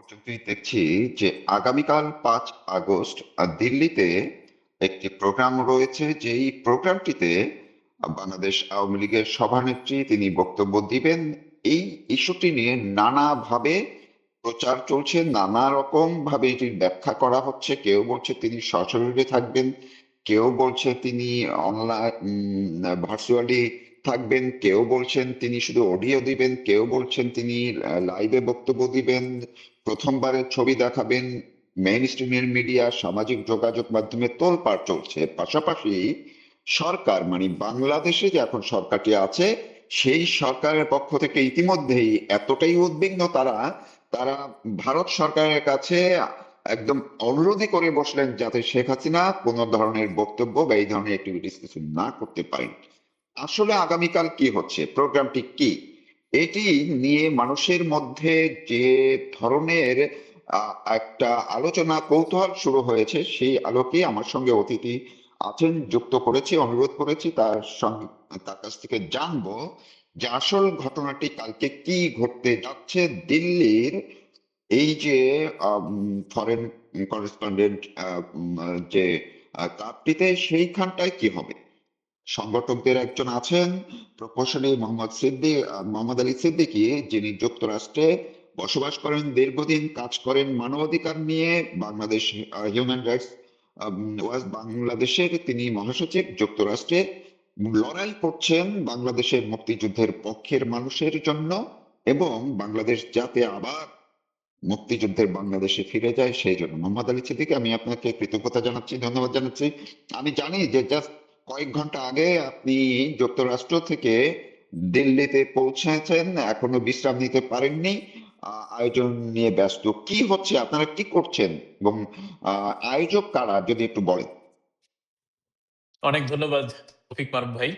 পর্যন্তই দেখছি যে আগামীকাল 5 আগস্ট দিল্লিতে একটি প্রোগ্রাম রয়েছে, যেই প্রোগ্রামটিতে বাংলাদেশ আওয়ামী লীগের সভানেত্রী তিনি বক্তব্য দিবেন। এই ইস্যুটি নিয়ে নানাভাবে প্রচার চলছে, নানা রকম ভাবে এটির ব্যাখ্যা করা হচ্ছে। কেউ বলছে তিনি সশরীরে থাকবেন, কেউ বলছে তিনি অনলাইন ভার্চুয়ালি থাকবেন, কেউ বলছেন তিনি শুধু অডিও দিবেন, কেউ বলছেন তিনি লাইভে বক্তব্য দিবেন, প্রথমবারের ছবি দেখাবেন। মেইন স্ট্রিমের মিডিয়া, সামাজিক যোগাযোগ মাধ্যমে তোলপাড় চলছে। পাশাপাশি সরকার মানে বাংলাদেশে যে এখন সরকারটি আছে, সেই সরকারের পক্ষ থেকে ইতিমধ্যেই এতটাই উদ্বিগ্ন তারা তারা ভারত সরকারের কাছে একদম অনুরোধই করে বসলেন যাতে শেখ হাসিনা কোনো ধরনের বক্তব্য বা এই ধরনের অ্যাক্টিভিটিস কিছু না করতে পারেন। আসলে আগামীকাল কি হচ্ছে, প্রোগ্রামটি কি, এটি নিয়ে মানুষের মধ্যে যে ধরনের একটা আলোচনা কৌতূহল শুরু হয়েছে, সেই আলোকে আমার সঙ্গে অতিথি আছেন, যুক্ত করেছি, অনুরোধ করেছি তার সঙ্গে, তার কাছ থেকে জানবো যে আসল ঘটনাটি কালকে কি ঘটতে যাচ্ছে দিল্লির এই যে ফরেন করেসপন্ডেন্ট যে ক্লাবটিতে, সেইখানটায় কি হবে। সংগঠকদের একজন আছেন প্রকৌশলী মোহাম্মদ আলী সিদ্দিকী, যিনি যুক্তরাষ্ট্রে বসবাস করেন, দীর্ঘদিন কাজ করেন মানবাধিকার নিয়ে। বাংলাদেশ হিউম্যান রাইটস ওয়াচ বাংলাদেশের তিনি মহাসচিব। যুক্তরাষ্ট্রে লড়াই করছেন বাংলাদেশের মুক্তিযুদ্ধের পক্ষের মানুষের জন্য, এবং বাংলাদেশ যাতে আবার মুক্তিযুদ্ধের বাংলাদেশে ফিরে যায় সেই জন্য। মোহাম্মদ আলী সিদ্দিকী, আমি আপনাকে কৃতজ্ঞতা জানাচ্ছি, ধন্যবাদ জানাচ্ছি। আমি জানি যে জাস্ট কয়েক ঘন্টা আগে আপনি যুক্তরাষ্ট্র থেকে দিল্লিতে পৌঁছেছেন, এখনো বিশ্রাম নিতে পারেননি, আয়োজন নিয়ে ব্যস্ত। কি হচ্ছে, আপনারা কি করছেন, এবং আয়োজক কারা যদি একটু বলেন। অনেক ধন্যবাদ রফিক মারুফ ভাই,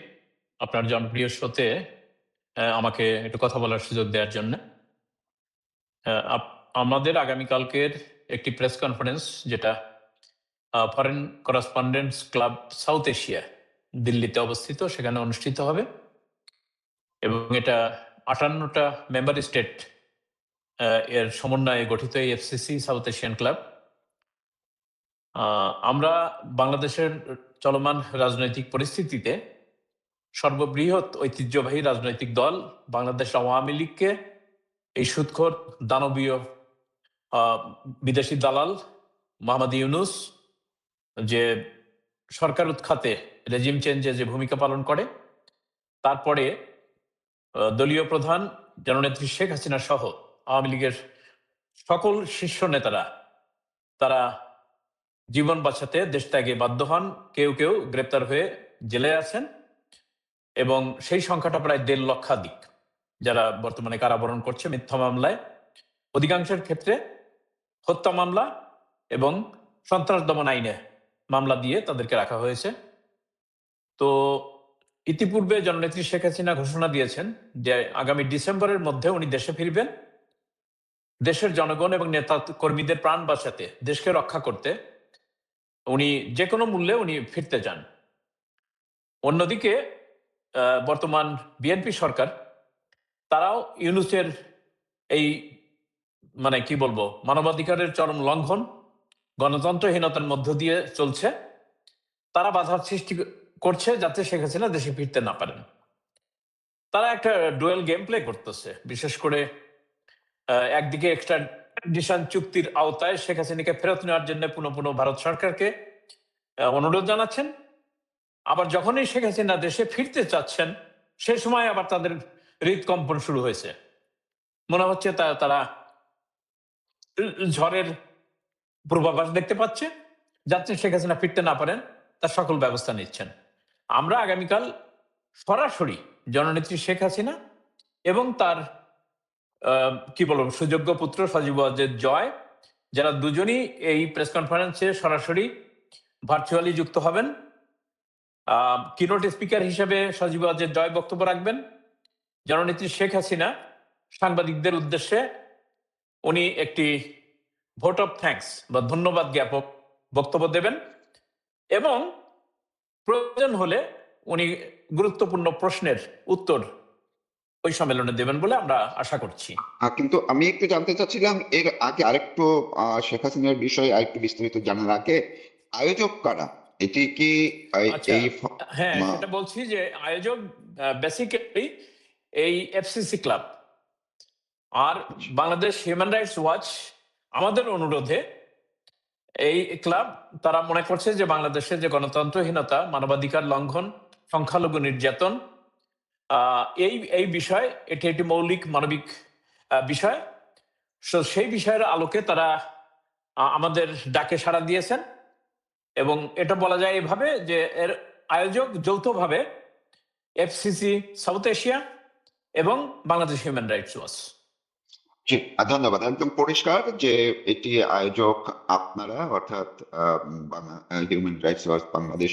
আপনার জনপ্রিয় শোতে আমাকে একটু কথা বলার সুযোগ দেওয়ার জন্য। আমাদের আগামীকালকের একটি প্রেস কনফারেন্স, যেটা foreign correspondents club south Asia দিল্লিতে অবস্থিত, সেখানে অনুষ্ঠিত হবে, এবং এটা 58টা মেম্বার স্টেট এর সমন্বয়ে গঠিত এই এফসিসি সাউথ এশিয়ান ক্লাব। আমরা বাংলাদেশের চলমান রাজনৈতিক পরিস্থিতিতে সর্ববৃহৎ ঐতিহ্যবাহী রাজনৈতিক দল বাংলাদেশ আওয়ামী লীগকে এই সুদখোর দানবীয় বিদেশি দালাল মোহাম্মদ ইউনূস যে সরকার উৎখাতে, রেজিম চেঞ্জে যে ভূমিকা পালন করে, তারপরে দলীয় প্রধান জননেত্রী শেখ হাসিনা সহ আওয়ামী লীগের সকল শীর্ষ নেতারা তারা জীবন বাঁচাতে দেশ ত্যাগে বাধ্য হন। কেউ কেউ গ্রেপ্তার হয়ে জেলে আছেন, এবং সেই সংখ্যাটা প্রায় 1.5 লক্ষাধিক, যারা বর্তমানে কারাবরণ করছে মিথ্যা মামলায়, অধিকাংশের ক্ষেত্রে হত্যা মামলা এবং সন্ত্রাস দমন আইনে মামলা দিয়ে তাদেরকে রাখা হয়েছে। তো ইতিপূর্বে জননেত্রী শেখ হাসিনা ঘোষণা দিয়েছেন যে আগামী ডিসেম্বরের মধ্যে উনি দেশে ফিরবেন, দেশের জনগণ এবং নেতা কর্মীদের প্রাণ বাঁচাতে, দেশকে রক্ষা করতে উনি যে কোনো মূল্যে উনি ফিরতে চান। অন্যদিকে বর্তমান বিএনপি সরকার, তারাও ইউনূসের এই মানে কি বলবো, মানবাধিকারের চরম লঙ্ঘন, গণতন্ত্রহীনতার মধ্য দিয়ে চলছে। তারা বাধার সৃষ্টি করছে যাতে শেখ হাসিনা দেশে ফিরতে না পারেন। তারা একটা ডুয়েল গেম প্লে করতেছে। বিশেষ করে একদিকে এক্সট্রাডিশন চুক্তির আওতায় শেখ হাসিনাকে ফেরত নেওয়ার জন্য পুনঃ পুনঃ ভারত সরকারকে অনুরোধ জানাচ্ছেন, আবার যখনই শেখ হাসিনা দেশে ফিরতে চাচ্ছেন সে সময় আবার তাদের হৃদকম্পন শুরু হয়েছে। মনে হচ্ছে তারা ঝড়ের পূর্বাভাস দেখতে পাচ্ছে, যাতে শেখ হাসিনা ফিরতে না পারেন তার সকল ব্যবস্থা নিচ্ছেন। আমরা আগামীকাল সরাসরি জননেত্রী শেখ হাসিনা এবং তার কি বলবো সুযোগ্য পুত্র সজীব ওয়াজেদ জয়, যারা দুজনই এই প্রেস কনফারেন্সে সরাসরি ভার্চুয়ালি যুক্ত হবেন। কিনোট স্পিকার হিসেবে সজীব ওয়াজেদ জয় বক্তব্য রাখবেন। জননেত্রী শেখ হাসিনা সাংবাদিকদের উদ্দেশ্যে উনি একটি ভোট অফ থ্যাঙ্কস বা ধন্যবাদ জ্ঞাপক বক্তব্য দেবেন, এবং প্রয়োজন হলে উনি গুরুত্বপূর্ণ প্রশ্নের উত্তর ওই সম্মেলনে দেবেন বলে আমরা আশা করছি। কিন্তু আমি একটু জানতে চাচ্ছিলাম এর আগে আরেকটু শেখ হাসিনার বিষয়ে আরেকটু বিস্তারিত জানার আগে আয়োজক কারা? এটি কি আচ্ছা, এই হ্যাঁ সেটা বলছি যে আয়োজক বেসিক্যালি এই এফসিসি ক্লাব আর বাংলাদেশ হিউম্যান রাইটস ওয়াচ আমাদের অনুরোধে এই ক্লাব তারা মনে করছে যে বাংলাদেশে যে গণতন্ত্রহীনতা, মানবাধিকার লঙ্ঘন, সংখ্যালঘু নির্যাতন, এই এই বিষয় এটি একটি মৌলিক মানবিক বিষয়। সেই বিষয়ের আলোকে তারা আমাদের ডাকে সাড়া দিয়েছেন এবং এটা বলা যায় এভাবে যে এর আয়োজক যৌথভাবে এফসিসি সাউথ এশিয়া এবং বাংলাদেশ হিউম্যান রাইটস ওয়াচ। জি, ধন্যবাদ। একদম পরিষ্কার যে এটি আয়োজক আপনারা, অর্থাৎ হিউম্যান রাইটস ওয়াচ বাংলাদেশ,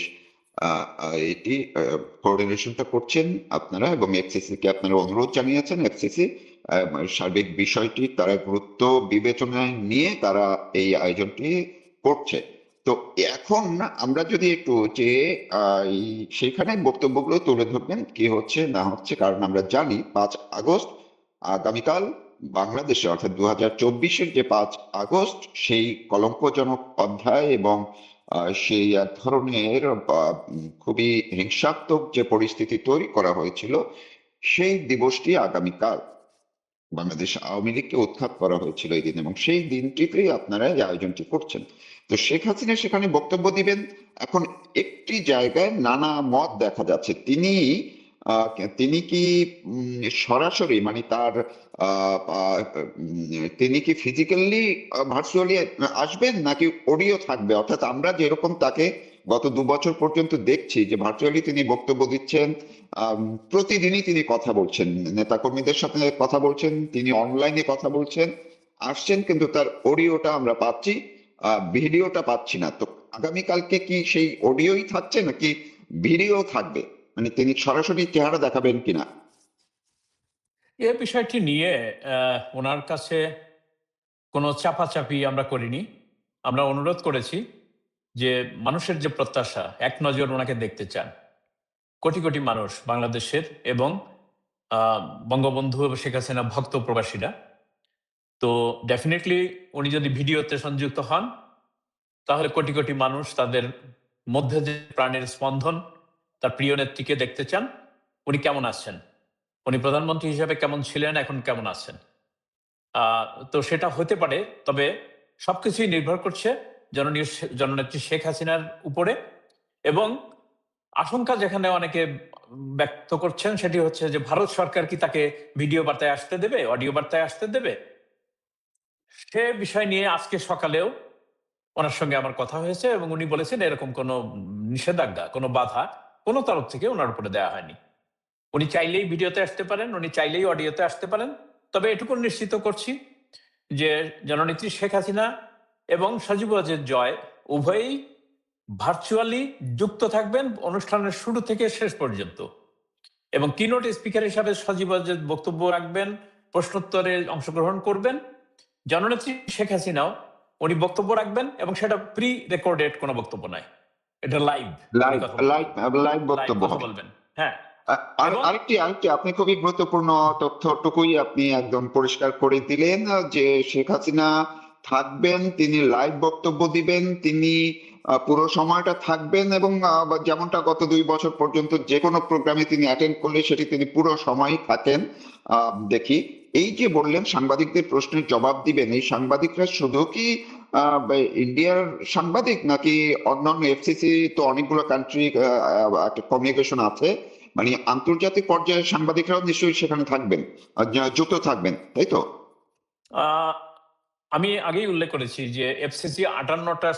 এটি কোঅর্ডিনেশনটা করছেন আপনারা এবং এফসিসি কে আপনারা অনুরোধ জানিয়েছেন। এফসিসি সার্বিক বিষয়টি তারা গুরুত্ব বিবেচনায় নিয়ে তারা এই আয়োজনটি করছে। তো এখন আমরা যদি একটু যে সেখানে বক্তব্যগুলো তুলে ধরবেন কি হচ্ছে না হচ্ছে, কারণ আমরা জানি 5 আগস্ট আগামীকাল বাংলাদেশে, অর্থাৎ 2024-এর যে 5 আগস্ট, সেই কলঙ্কজনক অধ্যায় এবং সেই এক ধরনের খুবই হিংসাত্মক যে পরিস্থিতি তৈরি করা হয়েছিল, সেই দিবসটি আগামীকাল বাংলাদেশ আওয়ামী লীগকে উৎখাত করা হয়েছিল এই দিন, এবং সেই দিনটিতেই আপনারা এই আয়োজনটি করছেন। তো শেখ হাসিনা সেখানে বক্তব্য দিবেন। এখন একটি জায়গায় নানা মত দেখা যাচ্ছে। তিনি কি সরাসরি, মানে তার তিনি কি ফিজিক্যালি ভার্চুয়ালি আসবেন নাকি অডিও থাকবে? অর্থাৎ আমরা যেরকম তাকে গত 2 বছর পর্যন্ত দেখছি যে ভার্চুয়ালি তিনি বক্তব্য দিচ্ছেন, প্রতিদিনই তিনি কথা বলছেন, নেতাকর্মীদের সাথে কথা বলছেন, তিনি অনলাইনে কথা বলছেন, আসছেন, কিন্তু তার অডিওটা আমরা পাচ্ছি, ভিডিওটা পাচ্ছি না। তো আগামীকালকে কি সেই অডিওই থাকছে নাকি ভিডিও থাকবে? মানে তিনি সরাসরি চেহারা দেখাবেন কিনা? এ বিষয়টি নিয়ে ওনার কাছে কোনো চাপাচাপি আমরা করিনি। আমরা অনুরোধ করেছি যে মানুষের যে প্রত্যাশা, এক নজর ওনাকে দেখতে চান কোটি কোটি মানুষ বাংলাদেশের এবং বঙ্গবন্ধু এবং শেখ হাসিনা ভক্ত প্রবাসীরা। তো ডেফিনেটলি উনি যদি ভিডিওতে সংযুক্ত হন তাহলে কোটি কোটি মানুষ তাদের মধ্যে যে প্রাণের স্পন্দন, তার প্রিয় নেত্রীকে দেখতে চান উনি কেমন আছেন, উনি প্রধানমন্ত্রী হিসেবে কেমন ছিলেন, এখন কেমন আছেন। তো সেটা হতে পারে, তবে সবকিছুই নির্ভর করছে জননেত্রী শেখ হাসিনার উপরে। এবং আশঙ্কা যেখানে অনেকে ব্যক্ত করছেন সেটি হচ্ছে যে ভারত সরকার কি তাকে ভিডিও বার্তায় আসতে দেবে, অডিও বার্তায় আসতে দেবে। সে বিষয় নিয়ে আজকে সকালেও ওনার সঙ্গে আমার কথা হয়েছে এবং উনি বলেছেন এরকম কোনো নিষেধাজ্ঞা, কোনো বাধা কোনো তরফ থেকে ওনার উপরে দেওয়া হয়নি। উনি চাইলেই ভিডিওতে আসতে পারেন, উনি চাইলেই অডিওতে আসতে পারেন। তবে এটুকু নিশ্চিত করছি যে জননেত্রী শেখ হাসিনা এবং সজীব ওয়াজেদ জয় উভয়ই ভার্চুয়ালি যুক্ত থাকবেন অনুষ্ঠানের শুরু থেকে শেষ পর্যন্ত, এবং কিনোট স্পিকার হিসাবে সজীব ওয়াজেদ বক্তব্য রাখবেন, প্রশ্নোত্তরে অংশগ্রহণ করবেন। জননেত্রী শেখ হাসিনাও উনি বক্তব্য রাখবেন এবং সেটা প্রি রেকর্ডেড কোনো বক্তব্য নয়, এটা live live live live live বক্তব্য কথা হবে। বলবেন। হ্যাঁ, আর এবং আরেকটি আরেকটি আপনি খুবই গুরুত্বপূর্ণ তথ্যটুকুই আপনি একদম পরিষ্কার করে দিলেন, যে শেখ হাসিনা থাকবেন, তিনি লাইভ বক্তব্য দিবেন, তিনি পুরো সময়টা থাকবেন, এবং যেমনটা গত 2 বছর পর্যন্ত যে কোনো প্রোগ্রামে তিনি অ্যাটেন্ড করলে সেটি তিনি পুরো সময় থাকেন। দেখি, এই যে বললেন সাংবাদিকদের প্রশ্নের জবাব দিবেন, এই সাংবাদিকরা শুধু কি ইন্ডিয়ার সাংবাদিক নাকি অন্যান্য? এফসিসি তো অনেকগুলো কান্ট্রি একটা কমিউনিকেশন আছে, মানে আন্তর্জাতিক পর্যায়ের সাংবাদিকরাও নিশ্চয়ই সেখানে থাকবেন, যুক্ত থাকবেন, তাই তো? আহ, আমি আগেই উল্লেখ করেছি যে এফসিসি 58টা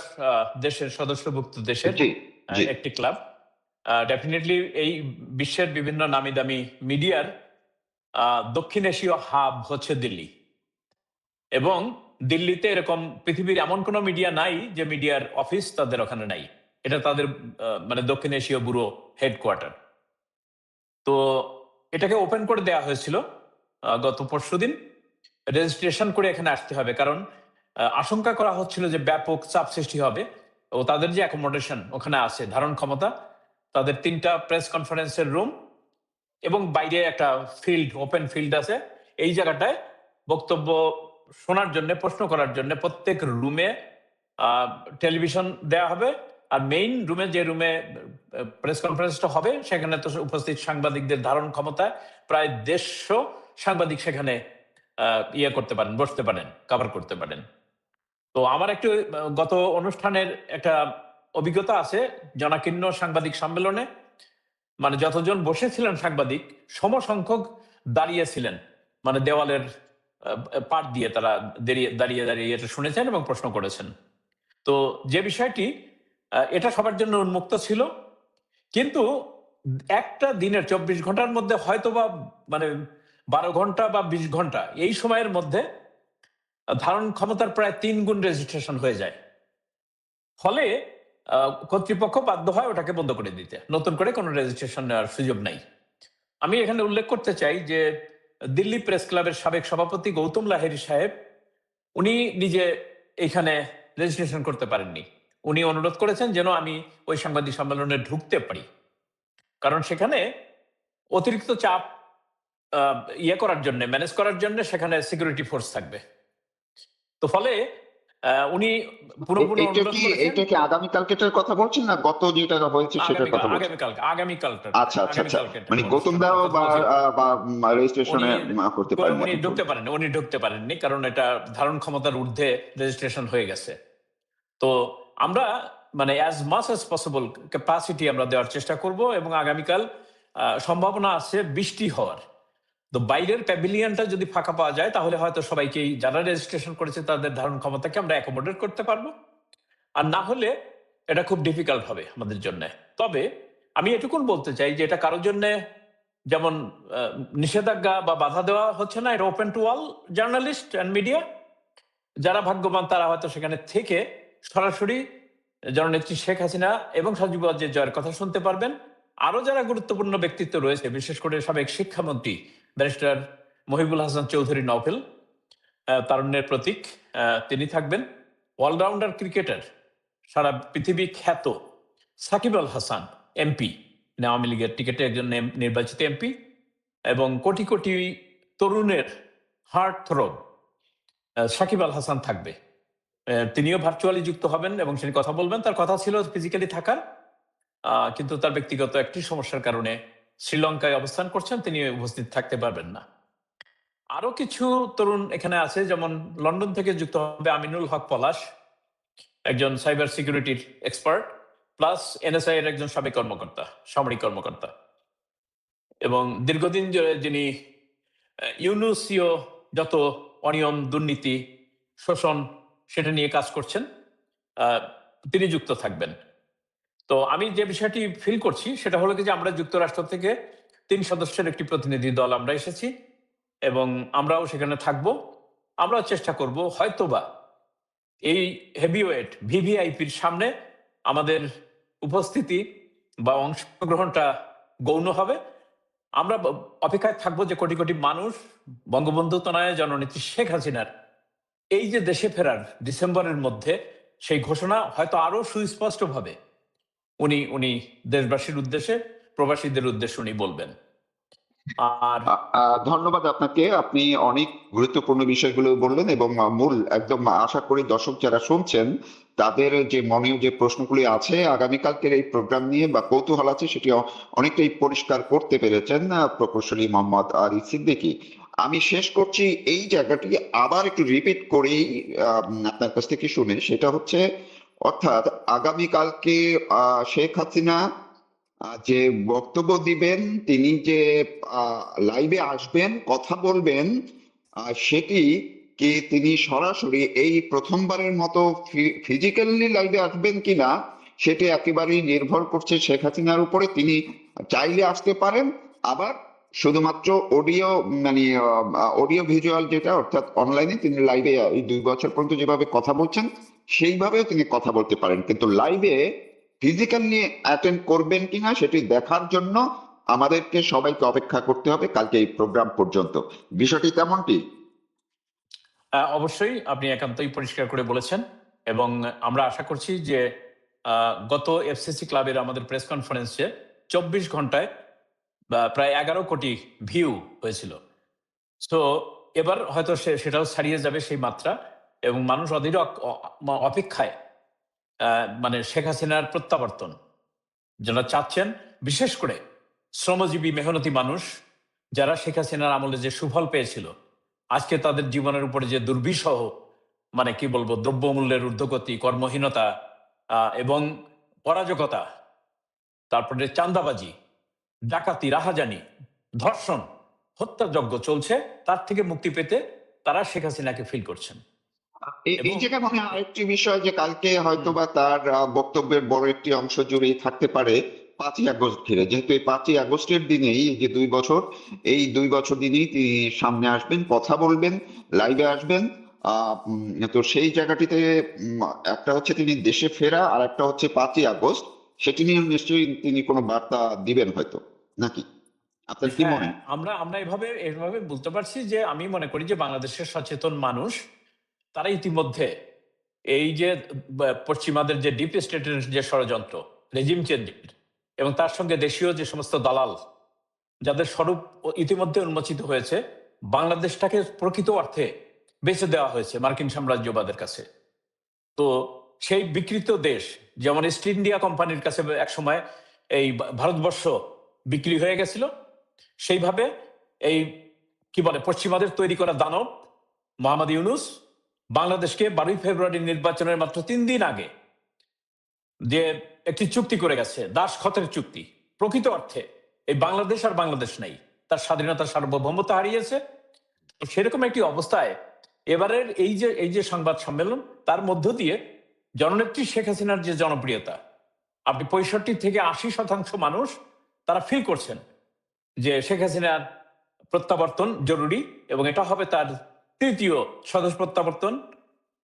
দেশের সদস্যভুক্ত দেশের জি, জি। একটি ক্লাব। ডেফিনেটলি এই বিশ্বের বিভিন্ন নামি দামি মিডিয়ার দক্ষিণ এশীয় হাব হচ্ছে দিল্লি, এবং দিল্লিতে এরকম পৃথিবীর এমন কোনো মিডিয়া নাই যে মিডিয়ার অফিস তাদের ওখানে নাই। এটা তাদের মানে দক্ষিণ এশীয় ব্যুরো হেডকোয়ার্টার। তো এটাকে ওপেন করে দেওয়া হয়েছিল গত পরশুদিন। রেজিস্ট্রেশন করে এখানে আসতে হবে, কারণ আশঙ্কা করা হচ্ছিল যে ব্যাপক চাপ সৃষ্টি হবে। ও তাদের যে অ্যাকোমোডেশন ওখানে আছে, ধারণ ক্ষমতা, তাদের 3টা প্রেস কনফারেন্সের রুম এবং বাইরে একটা ফিল্ড, ওপেন ফিল্ড আছে। এই জায়গাটায় বক্তব্য শোনার জন্য, প্রশ্ন করার জন্য প্রত্যেক রুমে টেলিভিশন দেওয়া হবে। আর মেইন রুমে, যে রুমে প্রেস কনফারেন্সটা হবে, সেখানে তো উপস্থিত সাংবাদিকদের ধারণ ক্ষমতায় প্রায় 150 সাংবাদিক সেখানে ইয়ে করতে পারেন, বসতে পারেন, কভার করতে পারেন। তো আমার একটু গত অনুষ্ঠানের একটা অভিজ্ঞতা আছে জনাকীর্ণ সাংবাদিক সম্মেলনে। মানে যতজন বসেছিলেন সাংবাদিক, সমসংখ্যক দাঁড়িয়েছিলেন। মানে দেওয়ালের পাট দিয়ে তারা দাঁড়িয়ে দাঁড়িয়ে এটা শুনেছেন এবং প্রশ্ন করেছেন। তো যে বিষয়টি এটা সবার জন্য উন্মুক্ত ছিল। কিন্তু একটা দিনের 24 ঘন্টার মধ্যে হয়তোবা মানে 12 ঘন্টা বা 20 ঘন্টা এই সময়ের মধ্যে ধারণ ক্ষমতার প্রায় 3 গুণ রেজিস্ট্রেশন হয়ে যায়। ফলে কর্তৃপক্ষ বাধ্য হয় ওটাকে বন্ধ করে দিতে। নতুন করে কোনো রেজিস্ট্রেশন নেওয়ার সুযোগ নাই। আমি এখানে উল্লেখ করতে চাই যে দিল্লি প্রেস ক্লাবের সাবেক সভাপতি গৌতম লাহিড়ী সাহেব, উনি নিজে এখানে রেজিস্ট্রেশন করতে পারেননি। উনি অনুরোধ করেছেন যেন আমি ওই সাংবাদিক সম্মেলনে ঢুকতে পারি। কারণ সেখানে অতিরিক্ত চাপ ইয়ে করার জন্য, ম্যানেজ করার জন্য সেখানে সিকিউরিটি ফোর্স থাকবে। তো ফলে উনি পুরোপুরি এটা অনুরোধ কি করেছেন। এটা কি আগামীকালকেটার কথা বলছেন না গত যেটা হয়েছে সেটার কথা বলছেন? আগামীকালকে আচ্ছা আচ্ছা আচ্ছা, আগামীকালকে মানে গৌতম অনুষ্ঠানটার দাও কথা বা বলছি। উনি রেজিস্ট্রেশনে করতে পারেন উনি এখন ঢুকতে পর্যন্ত। পারেন, উনি ঢুকতে পারেননি, কারণ এটা ধারণ ক্ষমতার ঊর্ধ্বে রেজিস্ট্রেশন হয়ে গেছে। তো আমরা মানে as much as possible capacity আমরা দেওয়ার চেষ্টা করব, এবং আগামীকাল সম্ভাবনা আছে বৃষ্টি হওয়ার। তো বাইরের প্যাভিলিয়নটা যদি ফাঁকা পাওয়া যায়, তাহলে হয়তো সবাইকেই, যারা রেজিস্ট্রেশন করেছে তাদের ধারণ ক্ষমতাকে আমরা অ্যাকোমোডেট করতে পারবো। আর না হলে এটা খুব ডিফিকাল্ট হবে আমাদের জন্য। তবে আমি এটুকুন বলতে চাই যে এটা কারোর জন্য যেমন নিষেধাজ্ঞা বা বাধা দেওয়া হচ্ছে না। এটা open to all journalist and media. যারা ভাগ্যবান তারা হয়তো সেখানে থেকে সরাসরি জননেত্রী শেখ হাসিনা এবং সজীব ওয়াজেদ জয়ের কথা শুনতে পারবেন। আরো যারা গুরুত্বপূর্ণ ব্যক্তিত্ব রয়েছে, বিশেষ করে সাবেক শিক্ষামন্ত্রী ব্যারিস্টার মহিবুল হাসান চৌধুরী নওফেল, তারুণ্যের প্রতীক, তিনি থাকবেন। অলরাউন্ডার ক্রিকেটার, সারা পৃথিবী খ্যাত সাকিব আল হাসান এমপি, আওয়ামী লীগের টিকেটে একজন নির্বাচিত এমপি, এবং কোটি কোটি তরুণের হার্ট থ্রোব সাকিব আল হাসান থাকবে। তিনিও ভার্চুয়ালি যুক্ত হবেন এবং তিনি কথা বলবেন। তার কথা ছিল ফিজিক্যালি থাকার, কিন্তু তার ব্যক্তিগত একটি সমস্যার কারণে শ্রীলঙ্কায় অবস্থান করছেন, তিনি উপস্থিত থাকতে পারবেন না। আরো কিছু তরুণ এখানে আছে, যেমন লন্ডন থেকে যুক্ত হবে আমিনুল হক পলাশ, একজন সাইবার সিকিউরিটির এক্সপার্ট, প্লাস এনএসআই এর একজন সাবেক কর্মকর্তা, সামরিক কর্মকর্তা, এবং দীর্ঘদিন যিনি ইউনুসীয় যত অনিয়ম, দুর্নীতি, শোষণ সেটা নিয়ে কাজ করছেন, তিনি যুক্ত থাকবেন। তো আমি যে বিষয়টি ফিল করছি সেটা হলো যে আমরা যুক্তরাষ্ট্র থেকে 3 সদস্যের একটি প্রতিনিধি দল আমরা এসেছি, এবং আমরাও সেখানে থাকব। আমরা চেষ্টা করব হয়তোবা এই হেভিওয়েট ভিভিআইপির সামনে আমাদের উপস্থিতি বা অংশগ্রহণটা গৌণ হবে। আমরা অপেক্ষায় থাকবো যে কোটি কোটি মানুষ বঙ্গবন্ধু তনয়া জননেত্রী শেখ হাসিনার এই যে দেশে ফেরার ডিসেম্বরের মধ্যে সেই ঘোষণা হয়তো আরো সুস্পষ্টভাবে উনি উনি দেশবাসীর উদ্দেশ্যে, প্রবাসীদের উদ্দেশ্যে উনি বলবেন। আর ধন্যবাদ আপনাকে, আপনি অনেক গুরুত্বপূর্ণ বিষয়গুলো বললেন এবং মূল একদম আশা করি দর্শক যারা শুনছেন তাদের যে মনে যে প্রশ্নগুলি আছে আগামীকালকের এই প্রোগ্রাম নিয়ে বা কৌতূহল আছে সেটি অনেকটাই পরিষ্কার করতে পেরেছেন প্রকৌশলী মোহাম্মদ আরিফ সিদ্দিকী। আমি শেষ করছি এই জায়গাটি আবার একটু রিপিট করেই আপনার কাছ থেকে শুনে, সেটা হচ্ছে অর্থাৎ আগামীকালকে শেখ হাসিনা যে বক্তব্য দিবেন, তিনি যে লাইভে আসবেন, কথা বলবেন, সেটি কি তিনি সরাসরি এই প্রথমবারের মতো ফিজিক্যালি লাইভে আসবেন কিনা সেটি একেবারেই নির্ভর করছে শেখ হাসিনার উপরে। তিনি চাইলে আসতে পারেন, আবার শুধুমাত্র অডিও মানে অডিও ভিজুয়াল যেটা অর্থাৎ অনলাইনে তিনি লাইভে এই 2 বছর পর্যন্ত যেভাবে কথা বলছেন সেইভাবেও তিনি কথা বলতে পারেন, কিন্তু লাইভে ফিজিক্যালি অ্যাটেন্ড করবেন কিনা সেটি দেখার জন্য আমাদেরকে সবাইকে অপেক্ষা করতে হবে কালকে এই প্রোগ্রাম পর্যন্ত। বিষয়টি তেমনটি। অবশ্যই আপনি একান্তই পরিষ্কার করে বলেছেন, এবং আমরা আশা করছি যে গত এফসিসি ক্লাবের আমাদের প্রেস কনফারেন্সে 24 ঘন্টায় প্রায় 11 কোটি ভিউ হয়েছিল। তো এবার হয়তো সেটাও ছাড়িয়ে যাবে সেই মাত্রা, এবং মানুষ অধীর অপেক্ষায় মানে শেখ হাসিনার প্রত্যাবর্তন যারা চাচ্ছেন, বিশেষ করে শ্রমজীবী মেহনতি মানুষ যারা শেখ হাসিনার আমলে যে সুফল পেয়েছিল, আজকে তাদের জীবনের উপরে যে দুর্বিষহ, মানে কি বলবো, দ্রব্যমূল্যের ঊর্ধ্বগতি, কর্মহীনতা এবং অরাজকতা, তারপরে চাঁদাবাজি, ডাকাতি, রাহাজানি, ধর্ষণ, হত্যাযজ্ঞ চলছে, তার থেকে মুক্তি পেতে তারা শেখ হাসিনাকে ফিল করছেন। এই এবং জায়গায় মনে হয় আরেকটি বিষয় যে কালকে হয়তো হুম, বা তার বক্তব্যের বড় একটি অংশ জুড়েই থাকতে পারে 5ই আগস্ট ঘিরে, যেহেতু এই 5ই আগস্টের দিনেই এই যে 2 বছর, এই 2 বছর দিনেই তিনি সামনে আসবেন, কথা বলবেন, লাইভে আসবেন। তো সেই জায়গাটিতে একটা হচ্ছে তিনি দেশে ফেরা, আর একটা হচ্ছে 5ই আগস্ট, সেটি নিয়ে নিশ্চয়ই তিনি কোনো বার্তা দিবেন হয়তো, নাকি আপনার কি মনে হ্যাঁ, হয়? আমরা আমরা এভাবে বলতে পারছি যে আমি মনে করি যে বাংলাদেশের সচেতন মানুষ তারা ইতিমধ্যে এই যে পশ্চিমাদের যে ডিপ স্টেটের যে ষড়যন্ত্র, রেজিম চেঞ্জের, এবং তার সঙ্গে দেশীয় যে সমস্ত দালাল যাদের স্বরূপ ইতিমধ্যে উন্মোচিত হয়েছে, বাংলাদেশটাকে প্রকৃত অর্থে বেচে দেওয়া হয়েছে মার্কিন সাম্রাজ্যবাদের কাছে। তো সেই বিকৃত দেশ, যেমন ইস্ট ইন্ডিয়া কোম্পানির কাছে একসময় এই ভারতবর্ষ বিক্রি হয়ে গেছিল, সেইভাবে এই কি বলে পশ্চিমাদের তৈরি করা দানব মোহাম্মদ ইউনুস বাংলাদেশকে 12ই ফেব্রুয়ারি নির্বাচনের মাত্র 3 দিন আগে যে একটি চুক্তি করে গেছে, দাসখতের চুক্তি। প্রকৃত অর্থে এই বাংলাদেশ আর বাংলাদেশ নাই, তার স্বাধীনতা সার্বভৌমতা হারিয়েছে। তো সেরকম একটি অবস্থায় এবারের এই যে সংবাদ সম্মেলন, তার মধ্য দিয়ে জননেত্রী শেখ হাসিনার যে জনপ্রিয়তা, আপনি 65 থেকে 80% মানুষ তারা ফিল করছেন যে শেখ হাসিনার প্রত্যাবর্তন জরুরি, এবং এটা হবে তার 3য় স্বদেশ প্রত্যাবর্তন।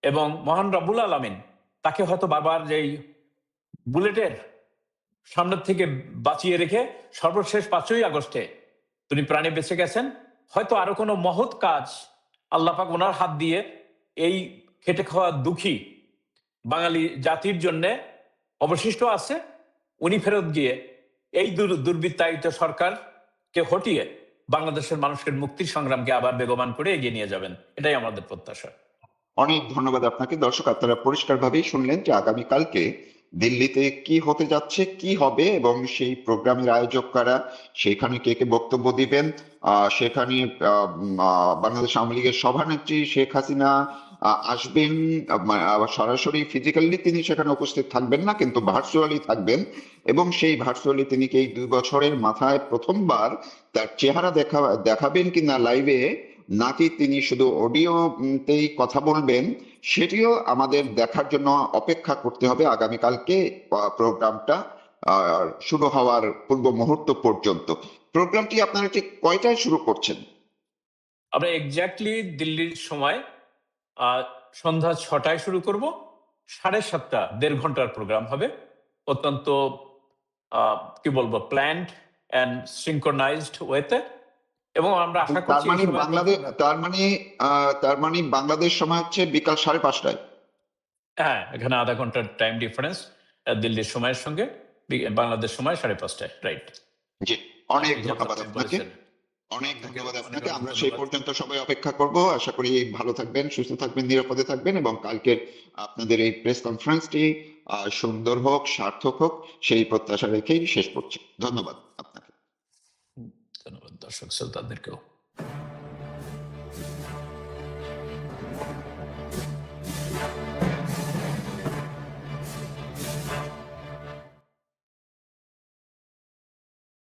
এবং মহান রব্বুল আলামিন তাকে হয়তো বারবার যেই বুলেটের সামনের থেকে বাঁচিয়ে রেখে সর্বশেষ 5ই আগস্টে তিনি প্রাণে বেঁচে গেছেন। হয়তো আরো কোনো মহৎ কাজ আল্লাহ পাক ওনার হাত দিয়ে এই খেটে খাওয়া দুঃখী বাঙালি জাতির জন্য অবশিষ্ট আছে। উনি ফেরত গিয়ে এই দুর্বৃত্তায়িত সরকারকে হটিয়ে বাংলাদেশের মানুষের মুক্তির সংগ্রামকে আবার বেগবান করে এগিয়ে নিয়ে যাবেন, এটাই আমাদের প্রত্যাশা। অনেক ধন্যবাদ আপনাকে। দর্শক, আপনারা পরিষ্কারভাবেই শুনলেন যে আগামীকালকে দিল্লিতে কি হতে যাচ্ছে, কি হবে, এবং সেই প্রোগ্রামের আয়োজক কারা, সেখানে কে কে বক্তব্য দিবেন। সেখানে বাংলাদেশ আওয়ামী লীগের সভানেত্রী শেখ হাসিনা আসবেন। সরাসরি ফিজিক্যালি তিনি সেখানে উপস্থিত থাকবেন না, কিন্তু ভার্চুয়ালি থাকবেন। এবং সেই ভার্চুয়ালি তিনি কি এই 2 বছরের মাথায় প্রথমবার তার চেহারা দেখাবেন কিনা লাইভে, নাকি তিনি শুধু অডিওতেই কথা বলবেন, সেটিও আমাদের দেখার জন্য অপেক্ষা করতে হবে আগামীকালকে প্রোগ্রামটা শুরু হওয়ার পূর্ব মুহূর্ত পর্যন্ত। প্রোগ্রামটি আপনারা ঠিক কয়টায় শুরু করছেন? আমরা এক্স্যাক্টলি দিল্লির সময় সন্ধ্যা 6টায় শুরু করব। 7:30, 1.5 ঘন্টার প্রোগ্রাম হবে। অত্যন্ত কি বলবো, প্ল্যান্ড অ্যান্ড সিঙ্ক্রোনাইজড ওয়েতে। এবং আমরা আশা তার করছি এই মানে সময়ের মধ্যে বাংলাদেশ, তার মানে বাংলাদেশ সময় হচ্ছে বিকাল 5:30টায়। হ্যাঁ, এখানে আধা ঘন্টার টাইম ডিফারেন্স দিল্লির সময়ের সঙ্গে। বাংলাদেশ সময় 5:30টায়, রাইট। জি, অনেক আপনি ধন্যবাদ যথার্থ আপনাকে। বলেছেন। অনেক আপনাকেও ধন্যবাদ অনেক আপনাকে। অনেক আমরা সেই ধন্যবাদ। পর্যন্ত সবাই অপেক্ষা করব। আশা করি ভালো থাকবেন, সুস্থ থাকবেন, নিরাপদে থাকবেন, এবং কালকের আপনাদের এই প্রেস কনফারেন্সটি সুন্দর হোক, সার্থক হোক, সেই প্রত্যাশা রেখেই শেষ করছি। ধন্যবাদ আপনাকে। ধন্যবাদ দর্শক শ্রোতাদেরকেও।